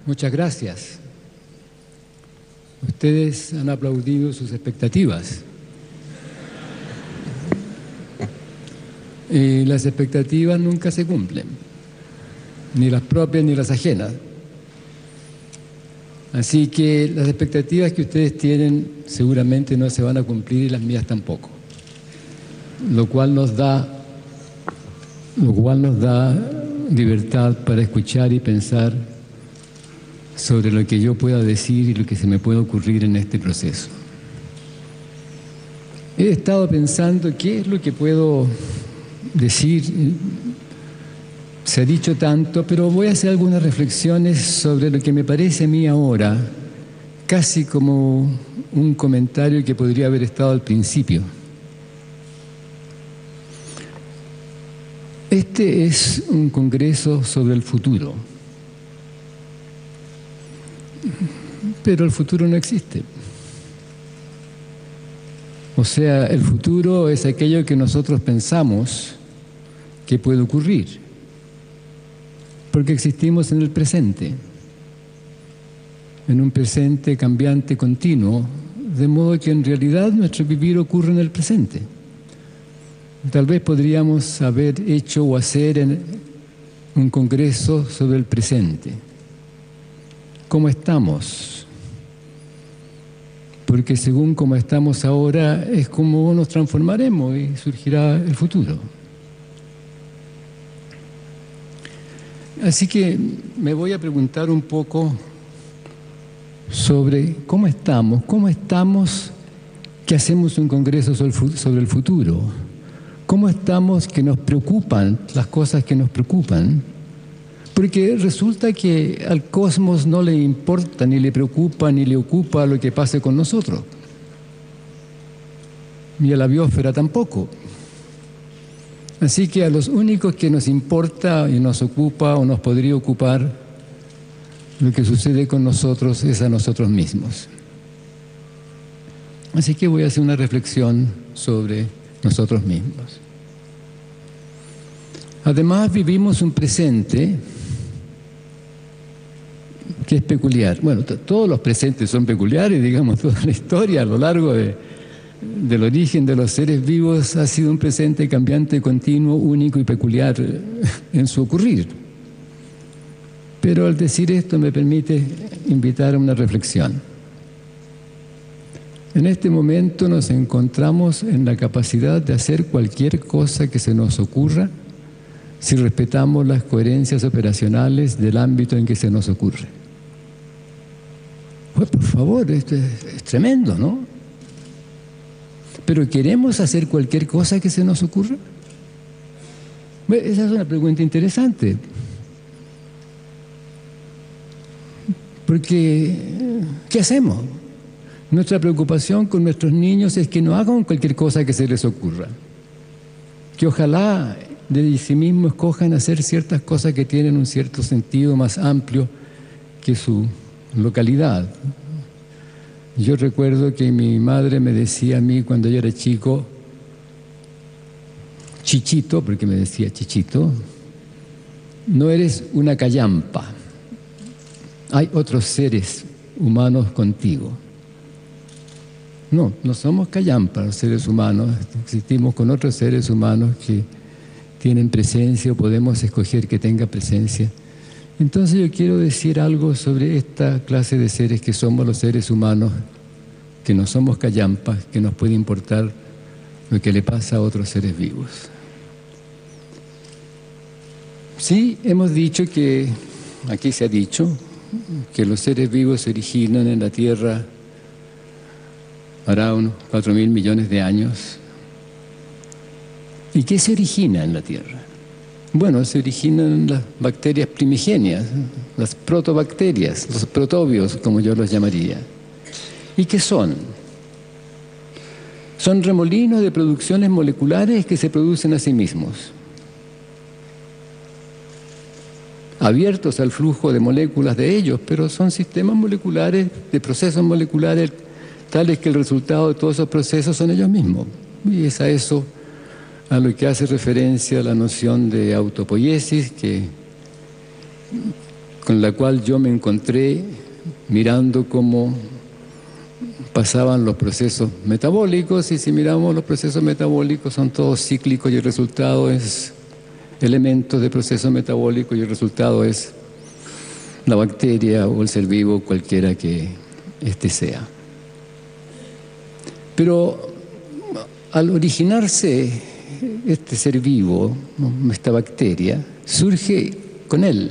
Muchas gracias. Ustedes han aplaudido sus expectativas. Y las expectativas nunca se cumplen, ni las propias ni las ajenas. Así que las expectativas que ustedes tienen seguramente no se van a cumplir y las mías tampoco. Lo cual nos da libertad para escuchar y pensar sobre lo que yo pueda decir y lo que se me pueda ocurrir en este proceso. He estado pensando qué es lo que puedo decir. Se ha dicho tanto, pero voy a hacer algunas reflexiones sobre lo que me parece a mí ahora, casi como un comentario que podría haber estado al principio. Este es un congreso sobre el futuro, pero el futuro no existe. O sea, el futuro es aquello que nosotros pensamos que puede ocurrir, porque existimos en el presente, en un presente cambiante continuo, de modo que en realidad nuestro vivir ocurre en el presente. Tal vez podríamos haber hecho o hacer un congreso sobre el presente. ¿Cómo estamos? Porque según cómo estamos ahora es como nos transformaremos y surgirá el futuro. Así que me voy a preguntar un poco sobre cómo estamos que hacemos un congreso sobre el futuro. ¿Cómo estamos que nos preocupan las cosas que nos preocupan? Porque resulta que al cosmos no le importa, ni le preocupa, ni le ocupa lo que pase con nosotros. Ni a la biosfera tampoco. Así que a los únicos que nos importa y nos ocupa o nos podría ocupar lo que sucede con nosotros es a nosotros mismos. Así que voy a hacer una reflexión sobre nosotros mismos. Además, vivimos un presente que es peculiar. Bueno, todos los presentes son peculiares, digamos, toda la historia a lo largo del origen de los seres vivos ha sido un presente cambiante, continuo, único y peculiar en su ocurrir. Pero al decir esto me permite invitar a una reflexión. En este momento nos encontramos en la capacidad de hacer cualquier cosa que se nos ocurra si respetamos las coherencias operacionales del ámbito en que se nos ocurre. Pues por favor, esto es tremendo, ¿no? ¿Pero queremos hacer cualquier cosa que se nos ocurra? Bueno, esa es una pregunta interesante. Porque, ¿qué hacemos? Nuestra preocupación con nuestros niños es que no hagan cualquier cosa que se les ocurra. Que ojalá de sí mismos escojan hacer ciertas cosas que tienen un cierto sentido más amplio que su localidad. Yo recuerdo que mi madre me decía a mí cuando yo era chico, Chichito, porque me decía Chichito, no eres una callampa, hay otros seres humanos contigo. No somos callampas los seres humanos, existimos con otros seres humanos que tienen presencia o podemos escoger que tenga presencia. Entonces yo quiero decir algo sobre esta clase de seres que somos los seres humanos, que no somos callampas, que nos puede importar lo que le pasa a otros seres vivos. Sí, hemos dicho que, aquí se ha dicho, que los seres vivos se originan en la Tierra hará unos 4.000 millones de años. ¿Y qué se origina en la Tierra? Bueno, se originan las bacterias primigenias, las protobacterias, los protobios, como yo los llamaría. ¿Y qué son? Son remolinos de producciones moleculares que se producen a sí mismos, abiertos al flujo de moléculas de ellos, pero son sistemas moleculares, de procesos moleculares, tales que el resultado de todos esos procesos son ellos mismos. Y es a eso a lo que hace referencia la noción de autopoiesis, que con la cual yo me encontré mirando cómo pasaban los procesos metabólicos, y si miramos los procesos metabólicos son todos cíclicos y el resultado es elementos de proceso metabólico y el resultado es la bacteria o el ser vivo, cualquiera que éste sea. Pero al originarse este ser vivo, esta bacteria, surge con él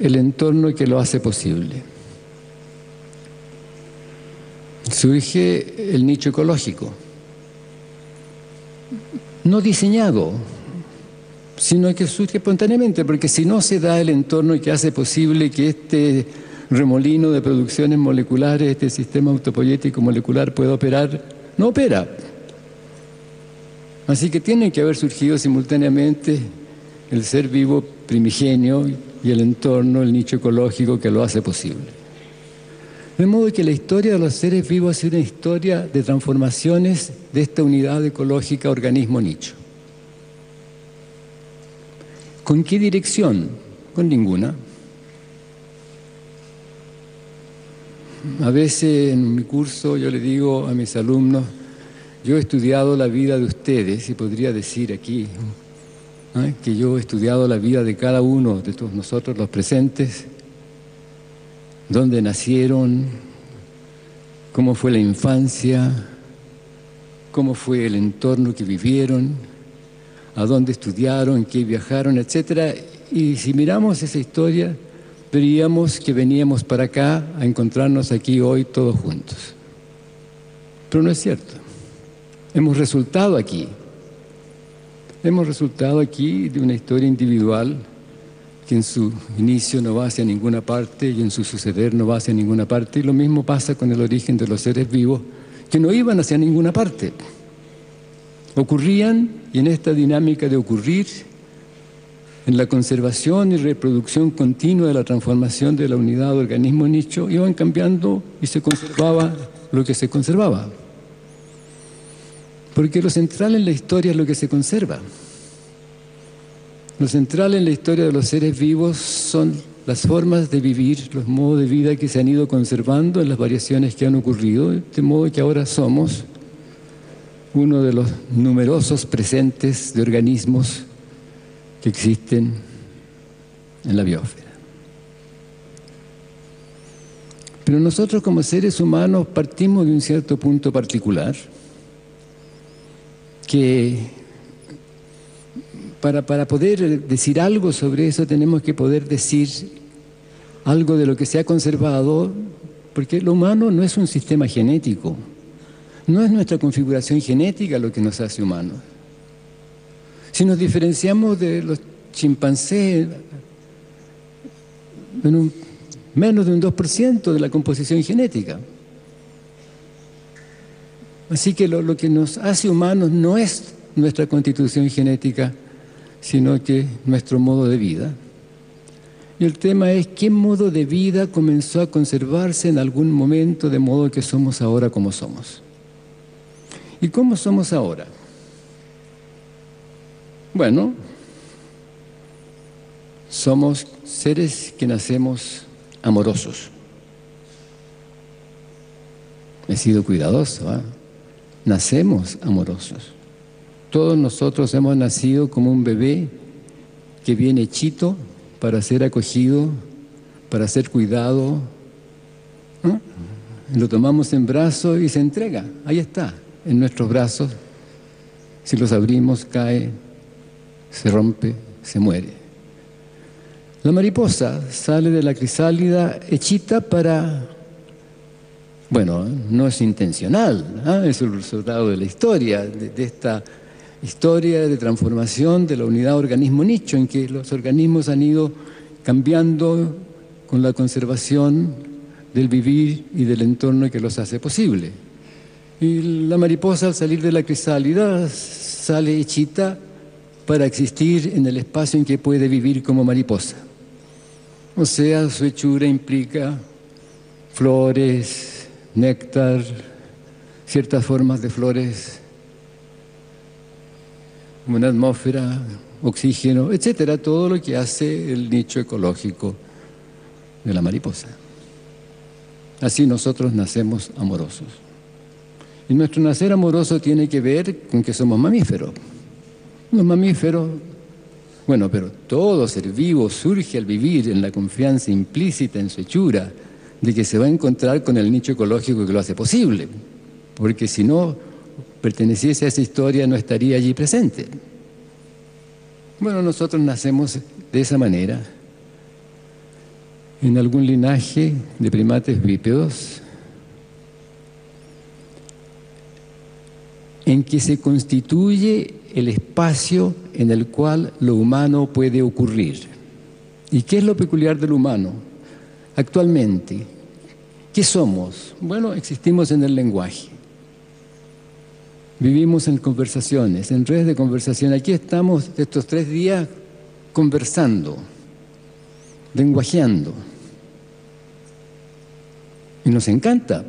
el entorno que lo hace posible. Surge el nicho ecológico, no diseñado, sino que surge espontáneamente, porque si no se da el entorno que hace posible que este remolino de producciones moleculares, este sistema autopoyético molecular pueda operar, no opera. Así que tienen que haber surgido simultáneamente el ser vivo primigenio y el entorno, el nicho ecológico que lo hace posible. De modo que la historia de los seres vivos ha sido una historia de transformaciones de esta unidad ecológica organismo-nicho. ¿Con qué dirección? Con ninguna. A veces en mi curso yo le digo a mis alumnos, yo he estudiado la vida de ustedes, y podría decir aquí que yo he estudiado la vida de cada uno de todos nosotros los presentes, dónde nacieron, cómo fue la infancia, cómo fue el entorno que vivieron, a dónde estudiaron, qué viajaron, etc. Y si miramos esa historia, veríamos que veníamos para acá a encontrarnos aquí hoy todos juntos. Pero no es cierto. Hemos resultado aquí. Hemos resultado aquí de una historia individual que en su inicio no va hacia ninguna parte y en su suceder no va hacia ninguna parte. Y lo mismo pasa con el origen de los seres vivos, que no iban hacia ninguna parte. Ocurrían, y en esta dinámica de ocurrir, en la conservación y reproducción continua de la transformación de la unidad organismo-nicho, iban cambiando y se conservaba lo que se conservaba. Porque lo central en la historia es lo que se conserva. Lo central en la historia de los seres vivos son las formas de vivir, los modos de vida que se han ido conservando en las variaciones que han ocurrido, de modo que ahora somos uno de los numerosos presentes de organismos que existen en la biosfera. Pero nosotros como seres humanos partimos de un cierto punto particular que para poder decir algo sobre eso tenemos que poder decir algo de lo que se ha conservado, porque lo humano no es un sistema genético, no es nuestra configuración genética lo que nos hace humanos. Si nos diferenciamos de los chimpancés en menos de un 2% de la composición genética. Así que lo que nos hace humanos no es nuestra constitución genética, sino que nuestro modo de vida. Y el tema es qué modo de vida comenzó a conservarse en algún momento de modo que somos ahora como somos. ¿Y cómo somos ahora? Bueno, somos seres que nacemos amorosos. He sido cuidadoso, ¿eh? Nacemos amorosos. Todos nosotros hemos nacido como un bebé que viene hechito para ser acogido, para ser cuidado. Lo tomamos en brazos y se entrega. Ahí está, en nuestros brazos. Si los abrimos, cae, se rompe, se muere. La mariposa sale de la crisálida hechita para... Bueno, no es intencional, es el resultado de la historia, de esta historia de transformación de la unidad organismo-nicho, en que los organismos han ido cambiando con la conservación del vivir y del entorno que los hace posible. Y la mariposa, al salir de la crisálida, sale hechita para existir en el espacio en que puede vivir como mariposa. O sea, su hechura implica flores, néctar, ciertas formas de flores una atmósfera, oxígeno, etcétera, todo lo que hace el nicho ecológico de la mariposa. Así nosotros nacemos amorosos. Y nuestro nacer amoroso tiene que ver con que somos mamíferos. Los mamíferos, bueno, pero todo ser vivo surge al vivir en la confianza implícita en su hechura de que se va a encontrar con el nicho ecológico que lo hace posible, porque si no perteneciese a esa historia no estaría allí presente. Bueno, nosotros nacemos de esa manera, en algún linaje de primates bípedos, en que se constituye el espacio en el cual lo humano puede ocurrir. ¿Y qué es lo peculiar del humano? Actualmente, ¿qué somos? Bueno, existimos en el lenguaje. Vivimos en conversaciones, en redes de conversación. Aquí estamos estos 3 días conversando, lenguajeando. Y nos encanta.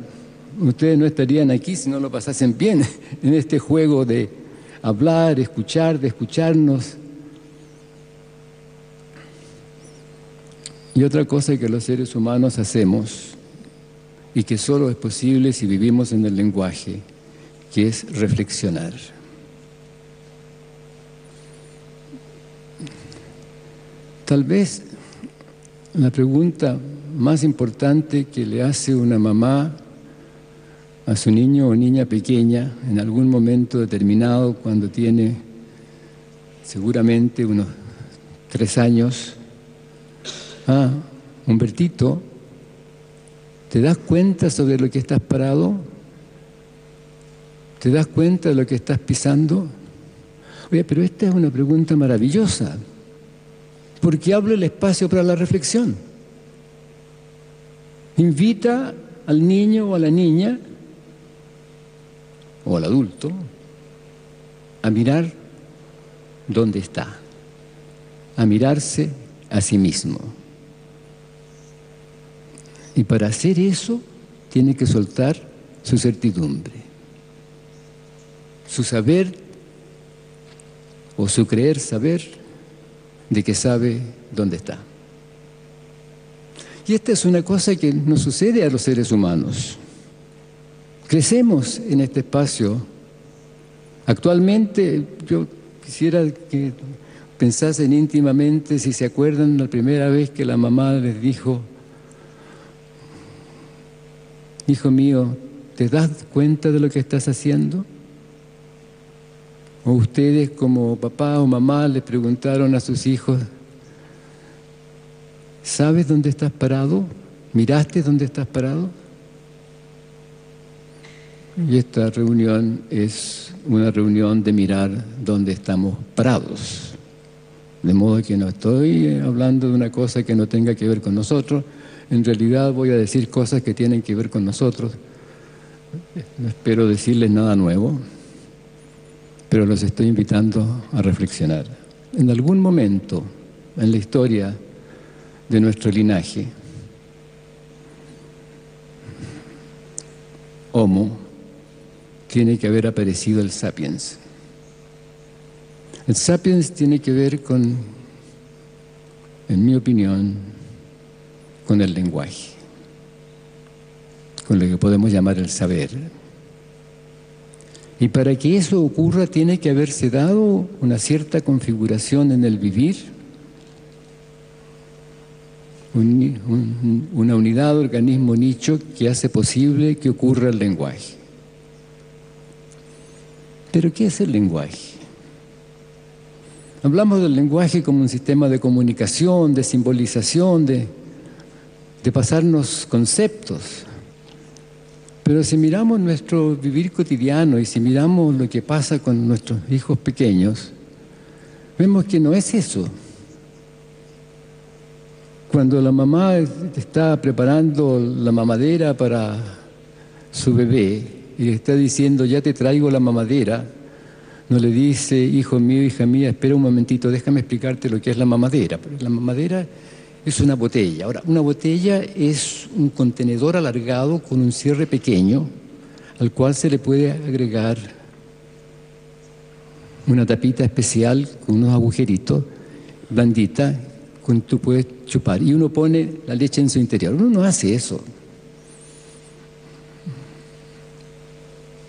Ustedes no estarían aquí si no lo pasasen bien en este juego de hablar, escuchar, de escucharnos. Y otra cosa que los seres humanos hacemos y que solo es posible si vivimos en el lenguaje, que es reflexionar. Tal vez la pregunta más importante que le hace una mamá a su niño o niña pequeña en algún momento determinado, cuando tiene seguramente unos 3 años, Humbertito, ¿te das cuenta sobre lo que estás parado? ¿Te das cuenta de lo que estás pisando? Oye, pero esta es una pregunta maravillosa, porque abre el espacio para la reflexión. Invita al niño o a la niña, o al adulto, a mirar dónde está, a mirarse a sí mismo. Y para hacer eso, tiene que soltar su certidumbre, su saber o su creer saber de que sabe dónde está. Y esta es una cosa que nos sucede a los seres humanos. Crecemos en este espacio. Actualmente, yo quisiera que pensasen íntimamente si se acuerdan la primera vez que la mamá les dijo: hijo mío, ¿te das cuenta de lo que estás haciendo? O ustedes como papá o mamá les preguntaron a sus hijos: ¿sabes dónde estás parado? ¿Miraste dónde estás parado? Y esta reunión es una reunión de mirar dónde estamos parados. De modo que no estoy hablando de una cosa que no tenga que ver con nosotros. En realidad voy a decir cosas que tienen que ver con nosotros. No espero decirles nada nuevo, pero los estoy invitando a reflexionar. En algún momento en la historia de nuestro linaje, Homo, tiene que haber aparecido el Sapiens. El Sapiens tiene que ver con, en mi opinión, con el lenguaje, con lo que podemos llamar el saber. Y para que eso ocurra tiene que haberse dado una cierta configuración en el vivir, una unidad, organismo, nicho que hace posible que ocurra el lenguaje. ¿Pero qué es el lenguaje? Hablamos del lenguaje como un sistema de comunicación, de simbolización, de pasarnos conceptos. Pero si miramos nuestro vivir cotidiano y si miramos lo que pasa con nuestros hijos pequeños, vemos que no es eso. Cuando la mamá está preparando la mamadera para su bebé y le está diciendo: ya te traigo la mamadera, no le dice: hijo mío, hija mía, espera un momentito, déjame explicarte lo que es la mamadera. Porque la mamadera es una botella. Ahora, una botella es un contenedor alargado con un cierre pequeño al cual se le puede agregar una tapita especial con unos agujeritos, blandita, con tú puedes chupar. Y uno pone la leche en su interior. Uno no hace eso.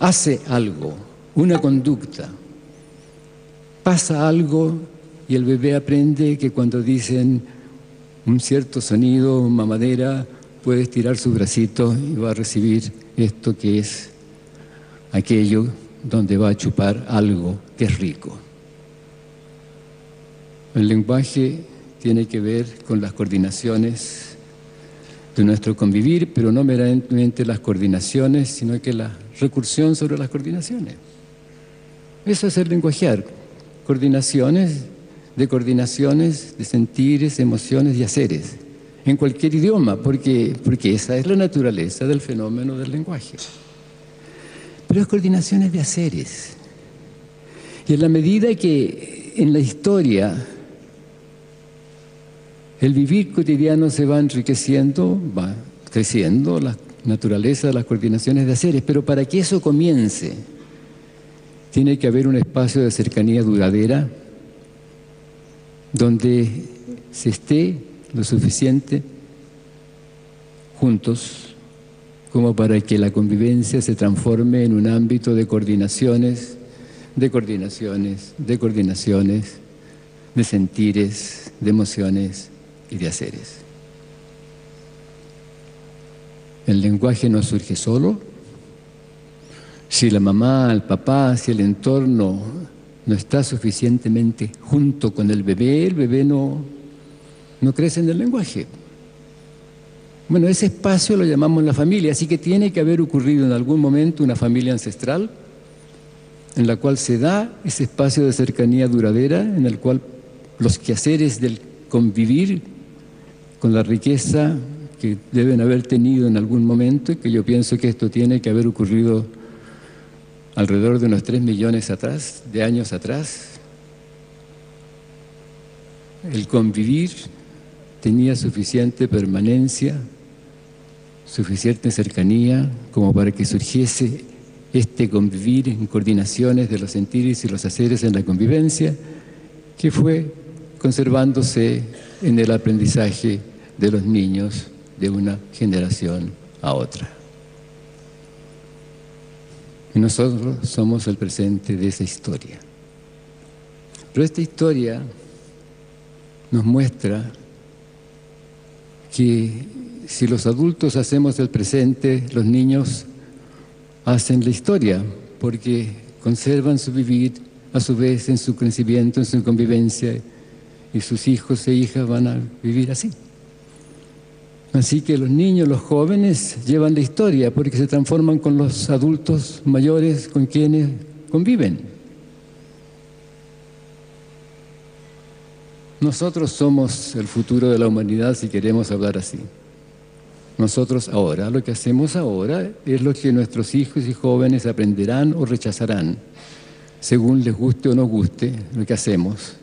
Hace algo, una conducta. Pasa algo y el bebé aprende que cuando dicen un cierto sonido, mamadera, puede estirar su bracito y va a recibir esto que es aquello donde va a chupar algo que es rico. El lenguaje tiene que ver con las coordinaciones de nuestro convivir, pero no meramente las coordinaciones, sino que la recursión sobre las coordinaciones. Eso es el lenguajear, coordinaciones, de sentires, emociones y haceres, en cualquier idioma, porque esa es la naturaleza del fenómeno del lenguaje. Pero es coordinaciones de haceres. Y en la medida que en la historia el vivir cotidiano se va enriqueciendo, va creciendo la naturaleza de las coordinaciones de haceres, pero para que eso comience, tiene que haber un espacio de cercanía duradera donde se esté lo suficiente juntos como para que la convivencia se transforme en un ámbito de coordinaciones, de sentires, de emociones y de haceres. El lenguaje no surge solo. Si la mamá, el papá, si el entorno no está suficientemente junto con el bebé no crece en el lenguaje. Bueno, ese espacio lo llamamos la familia, así que tiene que haber ocurrido en algún momento una familia ancestral en la cual se da ese espacio de cercanía duradera, en el cual los quehaceres del convivir con la riqueza que deben haber tenido en algún momento, y que yo pienso que esto tiene que haber ocurrido alrededor de unos 3 millones de años atrás, el convivir tenía suficiente permanencia, suficiente cercanía como para que surgiese este convivir en coordinaciones de los sentires y los haceres en la convivencia, que fue conservándose en el aprendizaje de los niños de una generación a otra. Y nosotros somos el presente de esa historia. Pero esta historia nos muestra que si los adultos hacemos el presente, los niños hacen la historia, porque conservan su vivir a su vez en su crecimiento, en su convivencia, y sus hijos e hijas van a vivir así. Así que los niños, los jóvenes llevan la historia porque se transforman con los adultos mayores con quienes conviven. Nosotros somos el futuro de la humanidad, si queremos hablar así. Nosotros ahora, lo que hacemos ahora es lo que nuestros hijos y jóvenes aprenderán o rechazarán, según les guste o no guste lo que hacemos.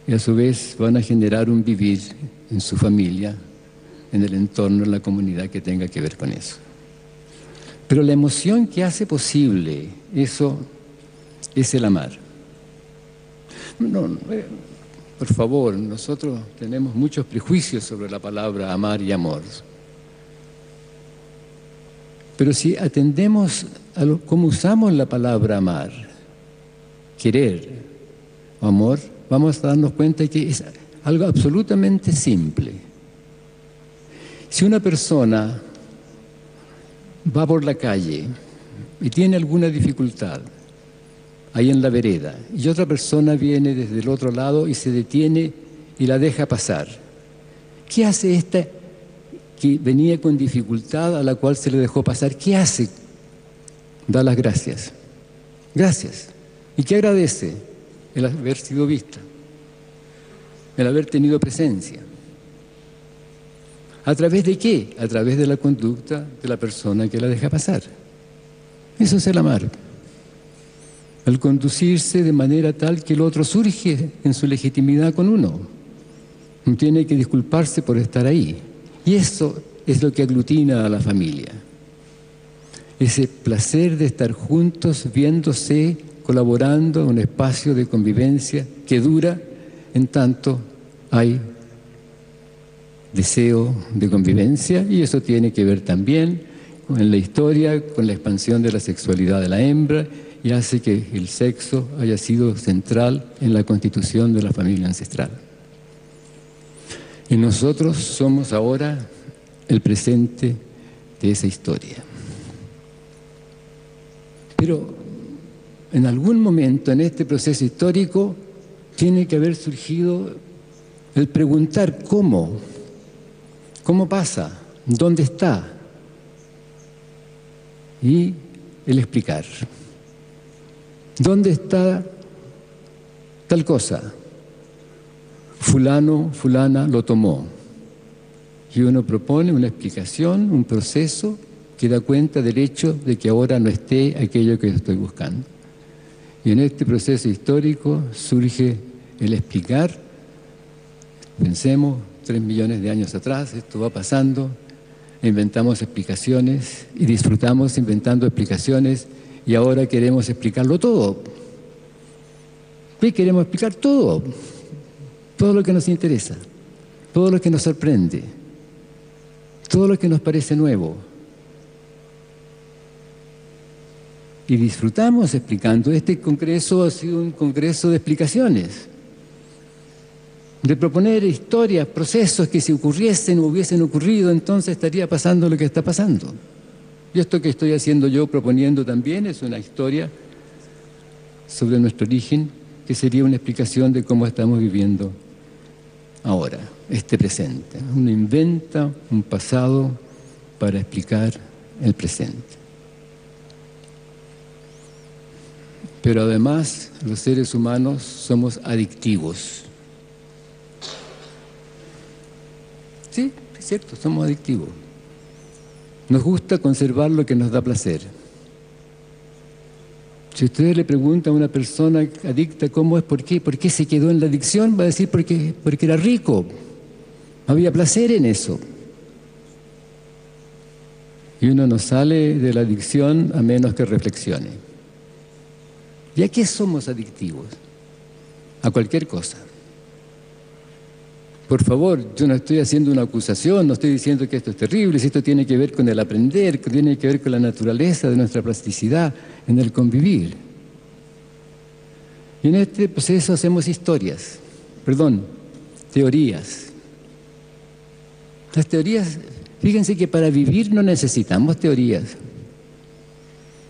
Y a su vez van a generar un vivir en su familia, en el entorno, en la comunidad que tenga que ver con eso. Pero la emoción que hace posible eso es el amar. Por favor, nosotros tenemos muchos prejuicios sobre la palabra amar y amor. Pero si atendemos a cómo usamos la palabra amar, querer o amor, vamos a darnos cuenta de que es algo absolutamente simple. Si una persona va por la calle y tiene alguna dificultad ahí en la vereda, y otra persona viene desde el otro lado y se detiene y la deja pasar, ¿qué hace esta que venía con dificultad a la cual se le dejó pasar? ¿Qué hace? Da las gracias. Gracias. ¿Y qué agradece? El haber sido vista, el haber tenido presencia. ¿A través de qué? A través de la conducta de la persona que la deja pasar. Eso es el amar. El conducirse de manera tal que el otro surge en su legitimidad con uno. No tiene que disculparse por estar ahí. Y eso es lo que aglutina a la familia. Ese placer de estar juntos, viéndose, colaborando en un espacio de convivencia que dura en tanto hay deseo de convivencia, y eso tiene que ver también con la historia, con la expansión de la sexualidad de la hembra, y hace que el sexo haya sido central en la constitución de la familia ancestral. Y nosotros somos ahora el presente de esa historia. Pero en algún momento en este proceso histórico tiene que haber surgido el preguntar cómo pasa, dónde está, y el explicar. ¿Dónde está tal cosa? Fulano, fulana lo tomó. Y uno propone una explicación, un proceso que da cuenta del hecho de que ahora no esté aquello que estoy buscando. Y en este proceso histórico surge el explicar. Pensemos, 3 millones de años atrás, esto va pasando, inventamos explicaciones y disfrutamos inventando explicaciones, y ahora queremos explicarlo todo. ¿Qué queremos explicar? Todo. Todo lo que nos interesa, todo lo que nos sorprende, todo lo que nos parece nuevo. Y disfrutamos explicando. Este congreso ha sido un congreso de explicaciones, de proponer historias, procesos que si ocurriesen o hubiesen ocurrido, entonces estaría pasando lo que está pasando. Y esto que estoy haciendo yo, proponiendo también, es una historia sobre nuestro origen, que sería una explicación de cómo estamos viviendo ahora, este presente. Uno inventa un pasado para explicar el presente. Pero además, los seres humanos somos adictivos. Sí, es cierto, somos adictivos. Nos gusta conservar lo que nos da placer. Si ustedes le preguntan a una persona adicta cómo es, por qué se quedó en la adicción, va a decir porque era rico, había placer en eso. Y uno no sale de la adicción a menos que reflexione. ¿Y a qué somos adictivos? A cualquier cosa. Por favor, yo no estoy haciendo una acusación, no estoy diciendo que esto es terrible, si esto tiene que ver con el aprender, que tiene que ver con la naturaleza de nuestra plasticidad, en el convivir. Y en este proceso hacemos teorías. Las teorías, fíjense que para vivir no necesitamos teorías.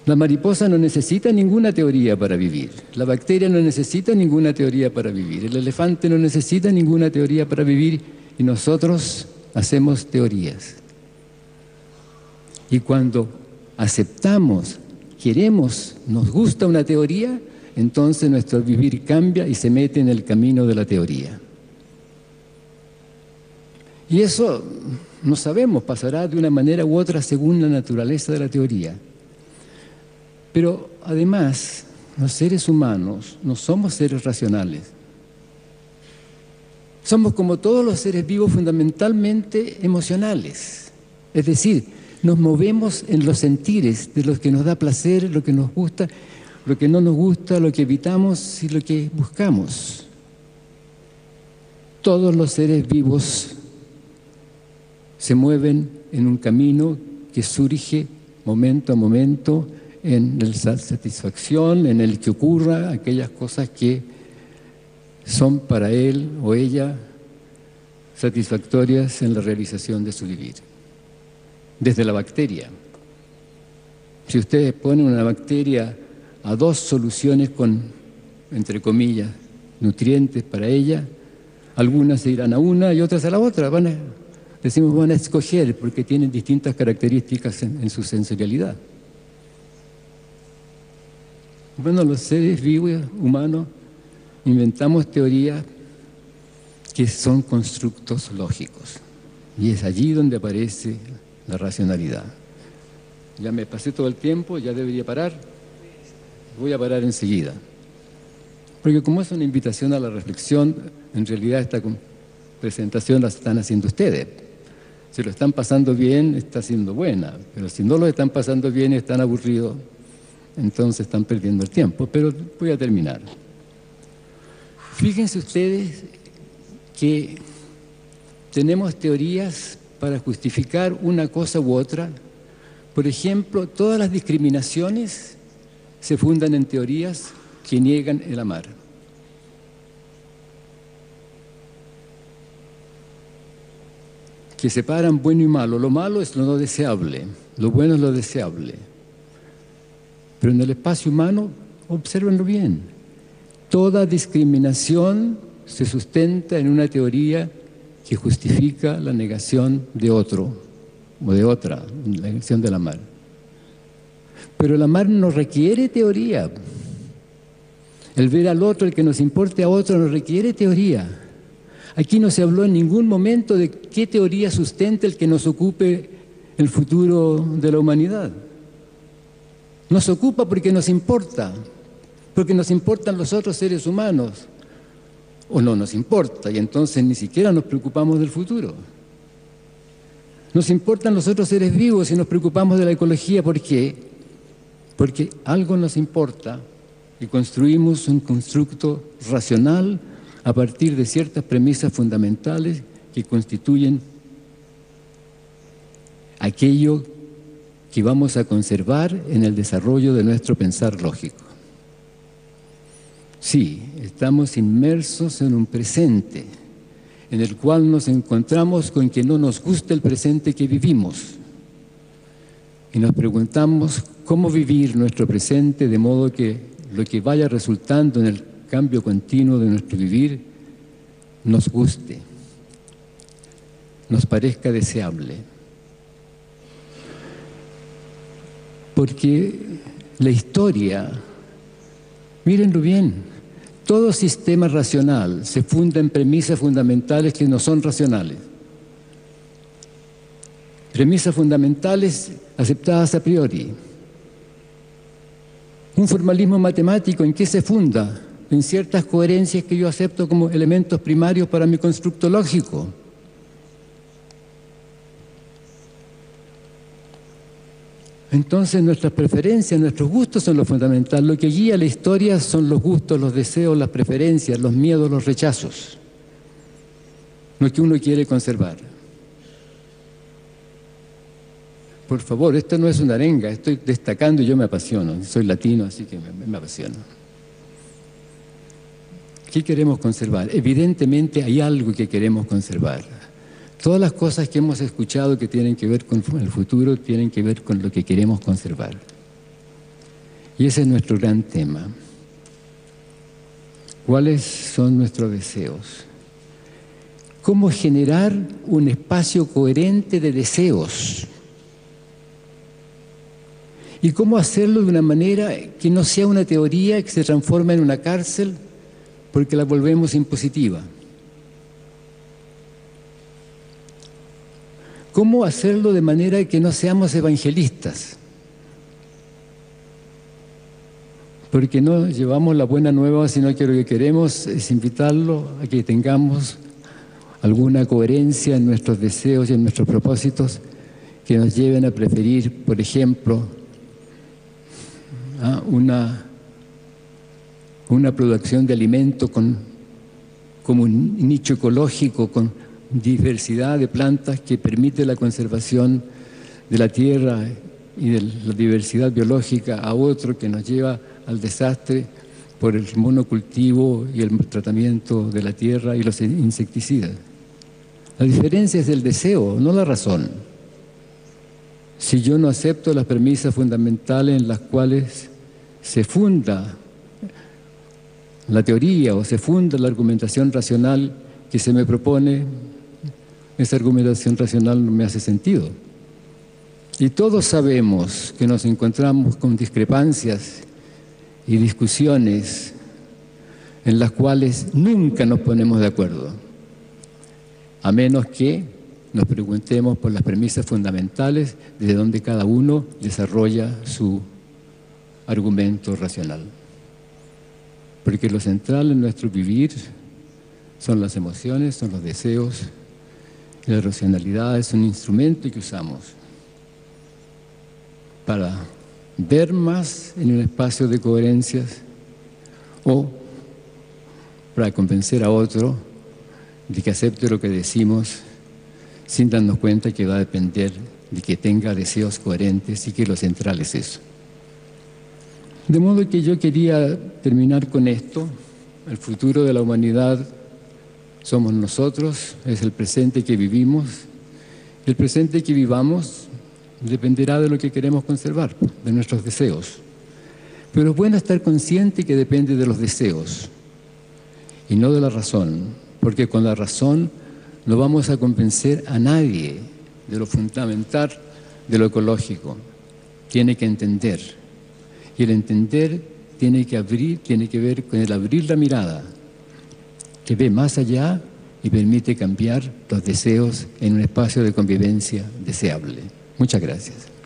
La mariposa no necesita ninguna teoría para vivir. La bacteria no necesita ninguna teoría para vivir. El elefante no necesita ninguna teoría para vivir. Y nosotros hacemos teorías. Y cuando aceptamos, queremos, nos gusta una teoría, entonces nuestro vivir cambia y se mete en el camino de la teoría. Y eso, no sabemos, pasará de una manera u otra según la naturaleza de la teoría. Pero además, los seres humanos no somos seres racionales. Somos, como todos los seres vivos, fundamentalmente emocionales. Es decir, nos movemos en los sentires de lo que nos da placer, lo que nos gusta, lo que no nos gusta, lo que evitamos y lo que buscamos. Todos los seres vivos se mueven en un camino que surge momento a momento en la satisfacción, en el que ocurra aquellas cosas que son para él o ella satisfactorias en la realización de su vivir. Desde la bacteria. Si ustedes ponen una bacteria a 2 soluciones con, entre comillas, nutrientes para ella, algunas se irán a una y otras a la otra. Van a escoger porque tienen distintas características en su sensorialidad. Bueno, los seres vivos, humanos, inventamos teorías que son constructos lógicos. Y es allí donde aparece la racionalidad. Ya me pasé todo el tiempo, ya debería parar. Voy a parar enseguida. Porque como es una invitación a la reflexión, en realidad esta presentación la están haciendo ustedes. Si lo están pasando bien, está siendo buena. Pero si no lo están pasando bien y están aburridos, entonces están perdiendo el tiempo, pero voy a terminar. Fíjense ustedes que tenemos teorías para justificar una cosa u otra. Por ejemplo, todas las discriminaciones se fundan en teorías que niegan el amar. Que separan bueno y malo. Lo malo es lo no deseable, lo bueno es lo deseable. Pero en el espacio humano, obsérvenlo bien, toda discriminación se sustenta en una teoría que justifica la negación de otro o de otra, la negación del amar. Pero el amar no requiere teoría. El ver al otro, el que nos importe a otro, no requiere teoría. Aquí no se habló en ningún momento de qué teoría sustenta el que nos ocupe el futuro de la humanidad. Nos ocupa porque nos importa, porque nos importan los otros seres humanos, o no nos importa, y entonces ni siquiera nos preocupamos del futuro. Nos importan los otros seres vivos y nos preocupamos de la ecología. ¿Por qué? Porque algo nos importa y construimos un constructo racional a partir de ciertas premisas fundamentales que constituyen aquello que vamos a conservar en el desarrollo de nuestro pensar lógico. Sí, estamos inmersos en un presente en el cual nos encontramos con que no nos gusta el presente que vivimos y nos preguntamos cómo vivir nuestro presente de modo que lo que vaya resultando en el cambio continuo de nuestro vivir nos guste, nos parezca deseable. Porque la historia, mírenlo bien, todo sistema racional se funda en premisas fundamentales que no son racionales. Premisas fundamentales aceptadas a priori. Un formalismo matemático, ¿en qué se funda? En ciertas coherencias que yo acepto como elementos primarios para mi constructo lógico. Entonces nuestras preferencias, nuestros gustos son lo fundamental. Lo que guía la historia son los gustos, los deseos, las preferencias, los miedos, los rechazos. Lo que uno quiere conservar. Por favor, esto no es una arenga, estoy destacando y yo me apasiono. Soy latino, así que me apasiono. ¿Qué queremos conservar? Evidentemente hay algo que queremos conservar. Todas las cosas que hemos escuchado que tienen que ver con el futuro tienen que ver con lo que queremos conservar. Y ese es nuestro gran tema. ¿Cuáles son nuestros deseos? ¿Cómo generar un espacio coherente de deseos? ¿Y cómo hacerlo de una manera que no sea una teoría que se transforma en una cárcel porque la volvemos impositiva? ¿Cómo hacerlo de manera que no seamos evangelistas? Porque no llevamos la buena nueva, sino que lo que queremos es invitarlo a que tengamos alguna coherencia en nuestros deseos y en nuestros propósitos que nos lleven a preferir, por ejemplo, una producción de alimento como un nicho ecológico, con diversidad de plantas que permite la conservación de la tierra y de la diversidad biológica, a otro que nos lleva al desastre por el monocultivo y el tratamiento de la tierra y los insecticidas. La diferencia es el deseo, no la razón. Si yo no acepto las premisas fundamentales en las cuales se funda la teoría o se funda la argumentación racional que se me propone, esa argumentación racional no me hace sentido. Y todos sabemos que nos encontramos con discrepancias y discusiones en las cuales nunca nos ponemos de acuerdo, a menos que nos preguntemos por las premisas fundamentales desde donde cada uno desarrolla su argumento racional. Porque lo central en nuestro vivir son las emociones, son los deseos, y la racionalidad es un instrumento que usamos para ver más en un espacio de coherencias o para convencer a otro de que acepte lo que decimos sin darnos cuenta que va a depender de que tenga deseos coherentes y que lo central es eso. De modo que yo quería terminar con esto. El futuro de la humanidad somos nosotros, es el presente que vivimos. El presente que vivamos dependerá de lo que queremos conservar, de nuestros deseos. Pero es bueno estar consciente que depende de los deseos y no de la razón, porque con la razón no vamos a convencer a nadie de lo fundamental de lo ecológico. Tiene que entender. Y el entender tiene que ver con el abrir la mirada, que ve más allá y permite cambiar los deseos en un espacio de convivencia deseable. Muchas gracias.